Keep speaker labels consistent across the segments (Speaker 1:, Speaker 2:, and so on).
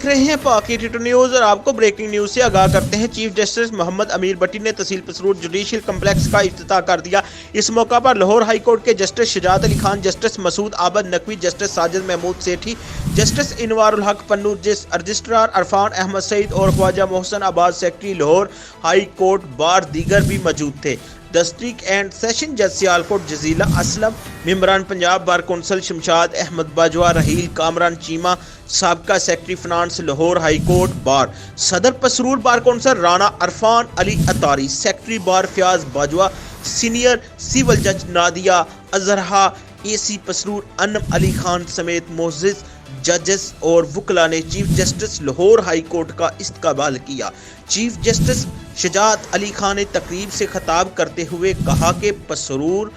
Speaker 1: देख रहे हैं पाक 82 न्यूज और आपको ब्रेकिंग न्यूज से आगाह करते हैं। चीफ जस्टिस मोहम्मद अमीर भट्टी ने तहसील पसरूर जुडिशियल कम्प्लेक्स का इफ्तिताह कर दिया। इस मौका पर लाहौर हाई कोर्ट के justice Shujaat Ali Khan, justice Masood Abid Naqvi, justice Sajid Mahmood Sethi, justice Anwarul Haq Pannu, registrar Irfan Ahmed Saeed और Khawaja Mohsin Abad secretary Lahore high court bar दीगर भी मौजूद थे। डिस्ट्रिक्ट एंड सेशन जज सियालकोट जजीला असलम, मेंबरान पंजाब बार कौंसल शमशाद अहमद बाजवा, रहील कामरान चीमा, साबका secretary finance Lahore high court bar, सदर Pasrur bar council Rana Irfan Ali Attari, secretary बार फयाज बाजवा, सीनियर सिविल जज नादिया अजहरा, एसी पसरूर अनम अली खान समेत मोअज़्ज़िज़ जजेस और वकला ने chief justice Lahore high court का इस्तकबाल किया। चीफ जस्टिस शुजात अली खान ने तकरीब से खिताब करते हुए कहा कि पसरूर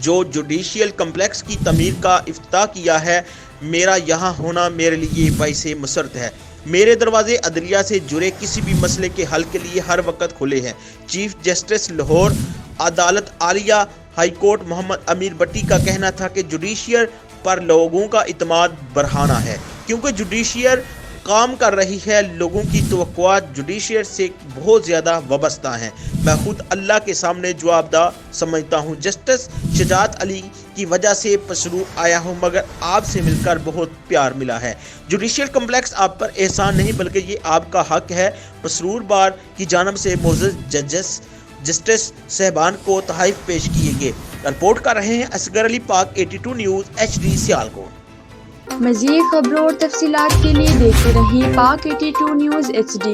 Speaker 1: जो जुडिशियल कम्प्लेक्स की तमीर का इफ्तिताह किया है, मेरा यहाँ होना मेरे लिए बाइसे मुसरत है। मेरे दरवाजे अदलिया से जुड़े किसी भी मसले के हल के लिए हर वक्त खुले हैं। चीफ जस्टिस लाहौर अदालत आलिया हाई कोर्ट मोहम्मद अमीर भट्टी का कहना था कि जुडिशियल पर लोगों का इत्मीनान बढ़ाना है, क्योंकि जुडिशियल काम कर रही है। लोगों की तवक्कुआत जुडिशियल से बहुत ज़्यादा वाबस्ता हैं। मैं खुद अल्लाह के सामने जवाबदाह समझता हूँ। जस्टिस शुजात अली की वजह से पसरूर आया हूँ, मगर आपसे मिलकर बहुत प्यार मिला है। जुडिशियल कम्प्लेक्स आप पर एहसान नहीं बल्कि ये आपका हक है। पसरूर बार की जानब से मोअज़्ज़िज़ जस्टिस साहबान को तोहफ़े पेश किए गए। रिपोर्ट कर रहे हैं असगर अली, पाक 82 न्यूज़ HD सियालकोट।
Speaker 2: मज़ीद खबरों और तफसीलात के लिए देखते रहिए पाक 82 न्यूज़ HD।